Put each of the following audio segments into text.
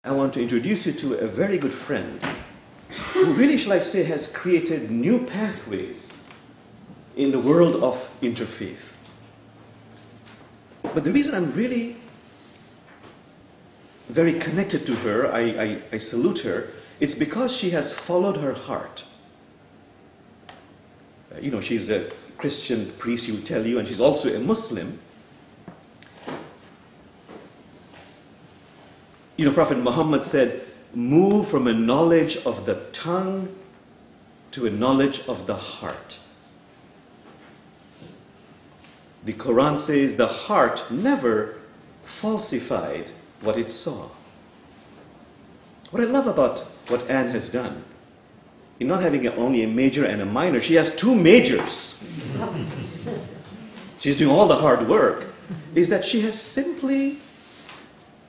I want to introduce you to a very good friend who really, shall I say, has created new pathways in the world of interfaith. But the reason I'm really very connected to her, I salute her, it's because she has followed her heart. She's a Christian priest, she'll tell you, and she's also a Muslim. Prophet Muhammad said, move from a knowledge of the tongue to a knowledge of the heart. The Quran says the heart never falsified what it saw. What I love about what Anne has done, in not having only a major and a minor, she has two majors. She's doing all the hard work, is that she has simply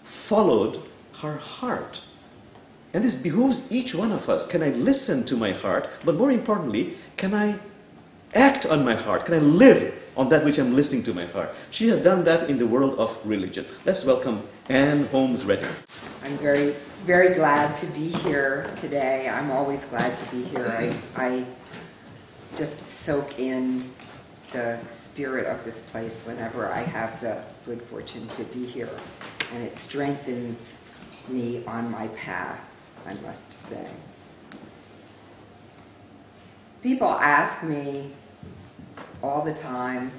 followed her heart. And this behooves each one of us. Can I listen to my heart? But more importantly, can I act on my heart? Can I live on that which I'm listening to my heart? She has done that in the world of religion. Let's welcome Anne Holmes Redding. I'm very, very glad to be here today. I'm always glad to be here. I just soak in the spirit of this place whenever I have the good fortune to be here. And it strengthens me on my path, I must say. People ask me all the time,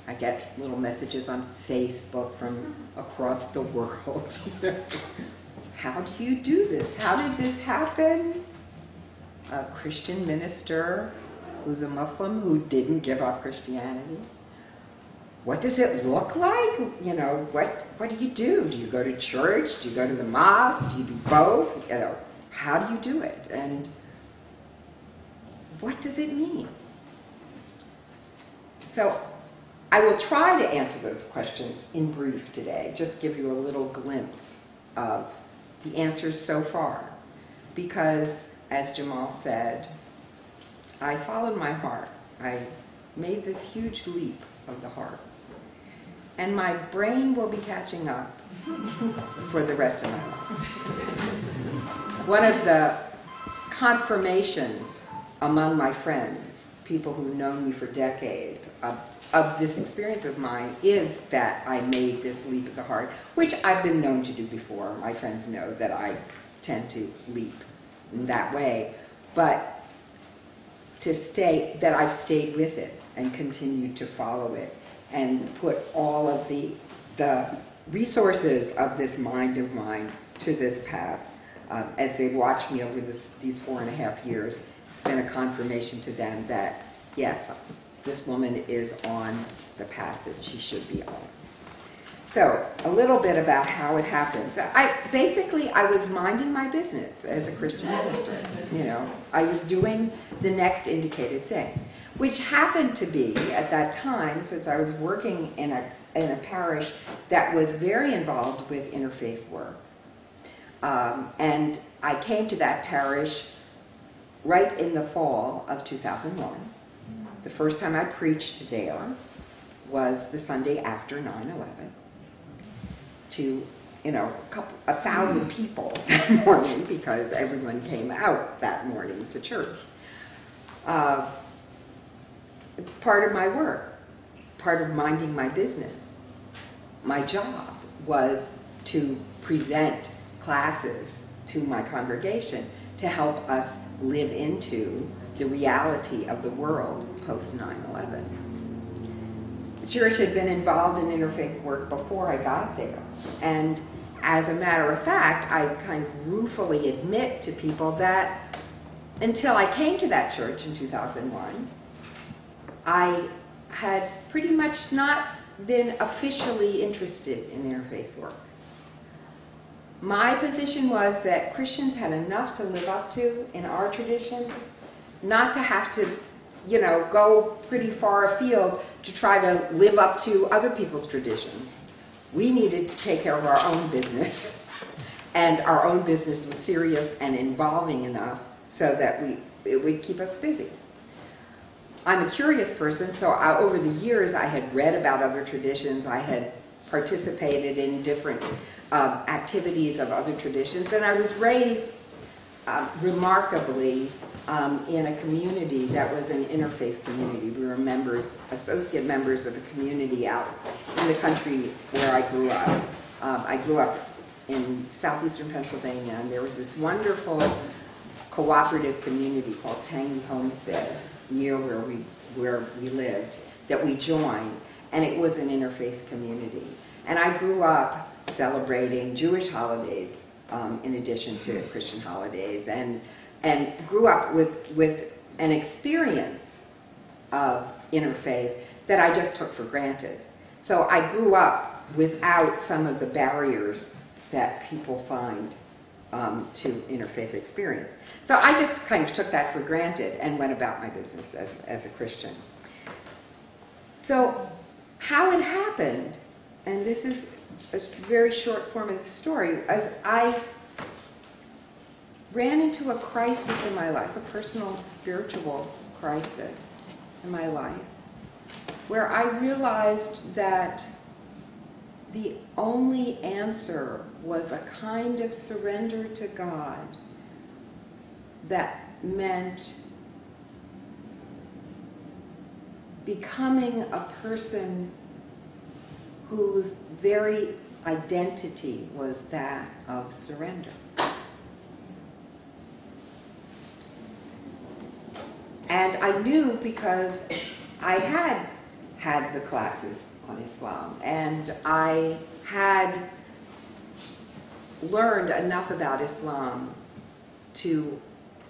I get little messages on Facebook from across the world. How do you do this? How did this happen? A Christian minister who's a Muslim who didn't give up Christianity. What does it look like? What do you do? Do you go to church? Do you go to the mosque? Do you do both? How do you do it? And what does it mean? So I will try to answer those questions in brief today, just give you a little glimpse of the answers so far. Because, as Jamal said, I followed my heart. I made this huge leap of the heart. And my brain will be catching up for the rest of my life. One of the confirmations among my friends, people who've known me for decades, of this experience of mine is that I made this leap of the heart, which I've been known to do before. My friends know that I tend to leap in that way. But to stay, that I've stayed with it and continued to follow it and put all of the resources of this mind of mine to this path. As they've watched me over these 4.5 years, it's been a confirmation to them that, yes, this woman is on the path that she should be on. So, a little bit about how it happened. So I was minding my business as a Christian minister. I was doing the next indicated thing, which happened to be, at that time, since I was working in a parish that was very involved with interfaith work. And I came to that parish right in the fall of 2001. The first time I preached there was the Sunday after 9/11 to, 1,000 people that morning, because everyone came out that morning to church. Part of my work, part of minding my business, my job was to present classes to my congregation to help us live into the reality of the world post 9/11. The church had been involved in interfaith work before I got there, and as a matter of fact, I kind of ruefully admit to people that until I came to that church in 2001, I had pretty much not been officially interested in interfaith work. My position was that Christians had enough to live up to in our tradition, not to have to, go pretty far afield to try to live up to other people's traditions. We needed to take care of our own business, and our own business was serious and involving enough so that it would keep us busy. I'm a curious person, so over the years I had read about other traditions. I had participated in different activities of other traditions. And I was raised remarkably in a community that was an interfaith community. We were members, associate members of a community out in the country where I grew up. I grew up in southeastern Pennsylvania, and there was this wonderful cooperative community called Tangy Homesteads near where we lived that we joined, and it was an interfaith community. And I grew up celebrating Jewish holidays in addition to Christian holidays, and grew up with an experience of interfaith that I just took for granted. So I grew up without some of the barriers that people find to interfaith experience. So I just kind of took that for granted and went about my business as a Christian. So how it happened, and this is a very short form of the story, as I ran into a crisis in my life, a personal spiritual crisis in my life, where I realized that the only answer was a kind of surrender to God that meant becoming a person whose very identity was that of surrender. And I knew, because I had the classes on Islam, and I had learned enough about Islam to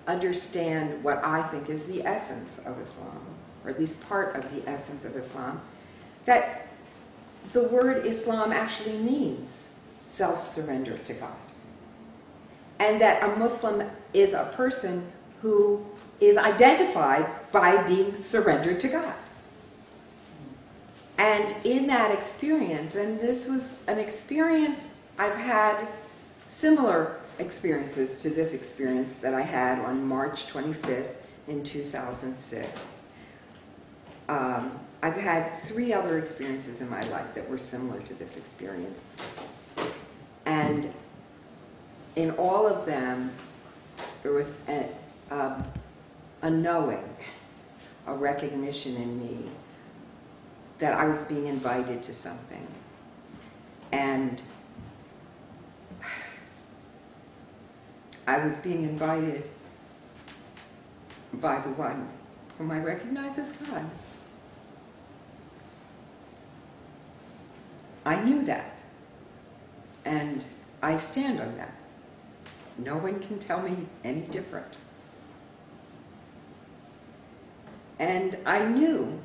understand what I think is the essence of Islam, or at least part of the essence of Islam, that the word Islam actually means self-surrender to God. And that a Muslim is a person who is identified by being surrendered to God. And in that experience, and this was an experience, I've had similar experiences to this experience that I had on March 25th in 2006. I've had 3 other experiences in my life that were similar to this experience. And in all of them, there was a knowing, a recognition in me that I was being invited to something. And I was being invited by the one whom I recognize as God. I knew that, and I stand on that. No one can tell me any different. And I knew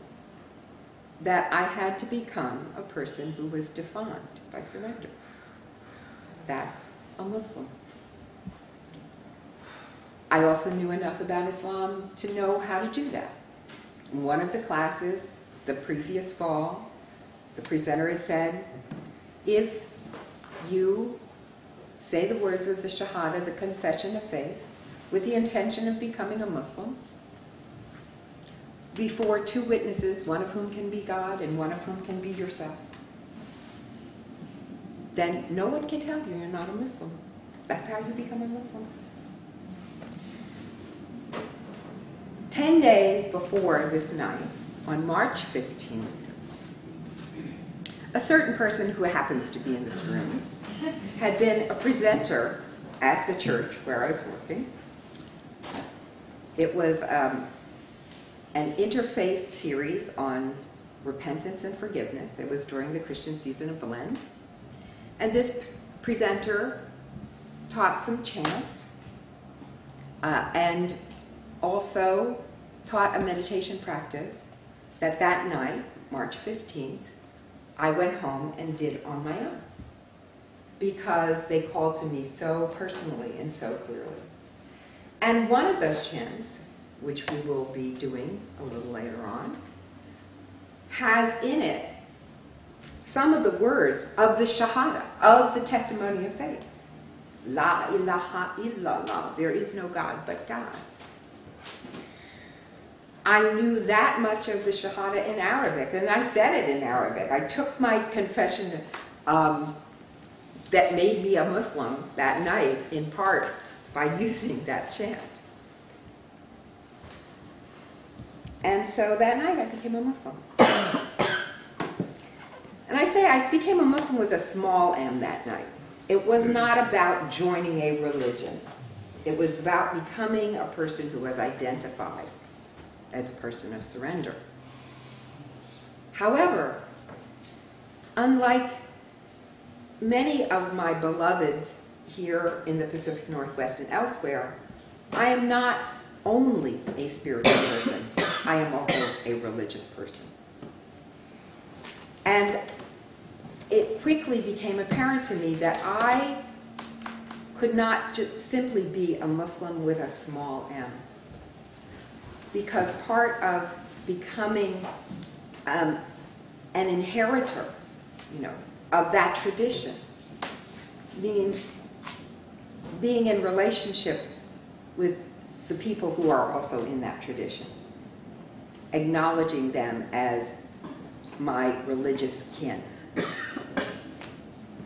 that I had to become a person who was defined by surrender. That's a Muslim. I also knew enough about Islam to know how to do that. In one of the classes, the previous fall, the presenter had said, if you say the words of the Shahada, the confession of faith, with the intention of becoming a Muslim, before 2 witnesses, one of whom can be God and one of whom can be yourself, then no one can tell you you're not a Muslim. That's how you become a Muslim. 10 days before this night, on March 15th, a certain person who happens to be in this room had been a presenter at the church where I was working. It was an interfaith series on repentance and forgiveness. It was during the Christian season of Lent. And this presenter taught some chants and also taught a meditation practice that night, March 15th, I went home and did on my own, because they called to me so personally and so clearly. And one of those chants, which we will be doing a little later on, has in it some of the words of the Shahada, of the testimony of faith. La ilaha illallah, there is no God but God. I knew that much of the Shahada in Arabic, and I said it in Arabic. I took my confession that made me a Muslim that night, in part by using that chant. And so that night I became a Muslim. And I say I became a Muslim with a small m that night. It was not about joining a religion. It was about becoming a person who was identified as a person of surrender. However, unlike many of my beloveds here in the Pacific Northwest and elsewhere, I am not only a spiritual person, I am also a religious person. And it quickly became apparent to me that I could not just simply be a Muslim with a small m. Because part of becoming an inheritor, of that tradition means being in relationship with the people who are also in that tradition, acknowledging them as my religious kin.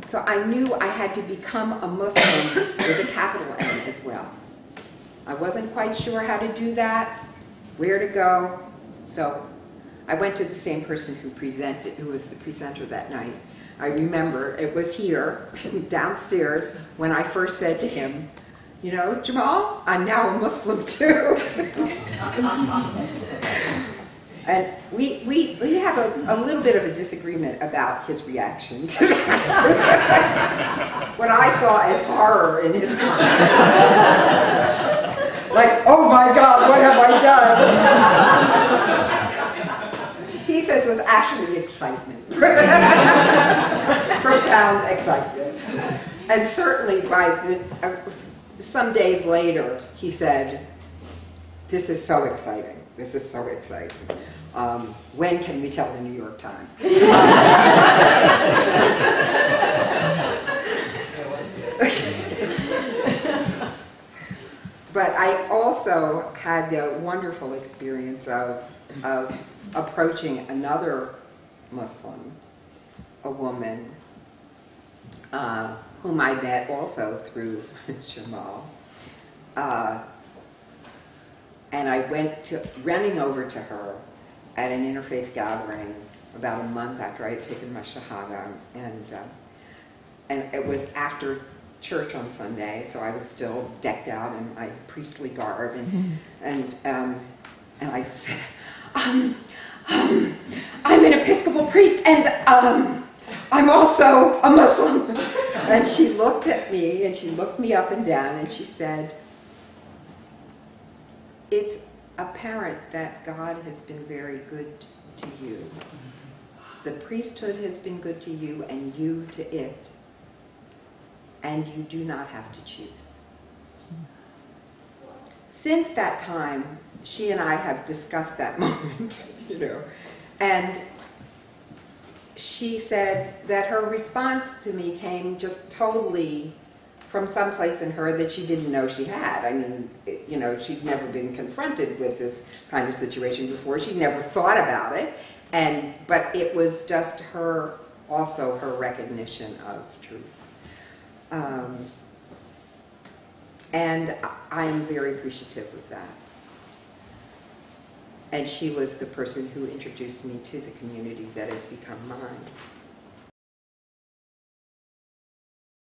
So I knew I had to become a Muslim with a capital M as well. I wasn't quite sure how to do that, where to go, so I went to the same person who was the presenter that night. I remember it was here, downstairs, when I first said to him, Jamal, I'm now a Muslim too. And we have a little bit of a disagreement about his reaction to that. What I saw as horror in his eyes. Like, oh my God, what have I done? He says it was actually excitement. Profound excitement. And certainly by some days later, he said, this is so exciting. This is so exciting. When can we tell the New York Times? But I also had the wonderful experience of approaching another Muslim, a woman, whom I met also through Jamal. And I went running over to her at an interfaith gathering about a month after I had taken my Shahada, and it was after church on Sunday, so I was still decked out in my priestly garb, and I said, I'm an Episcopal priest, and I'm also a Muslim. And she looked at me, and she looked me up and down, and she said, it's apparent that God has been very good to you. The priesthood has been good to you and you to it. And you do not have to choose. Since that time, she and I have discussed that moment, and she said that her response to me came just totally from some place in her that she didn't know she had. I mean, she'd never been confronted with this kind of situation before. She'd never thought about it, but it was just her recognition of truth. And I'm very appreciative of that. And she was the person who introduced me to the community that has become mine.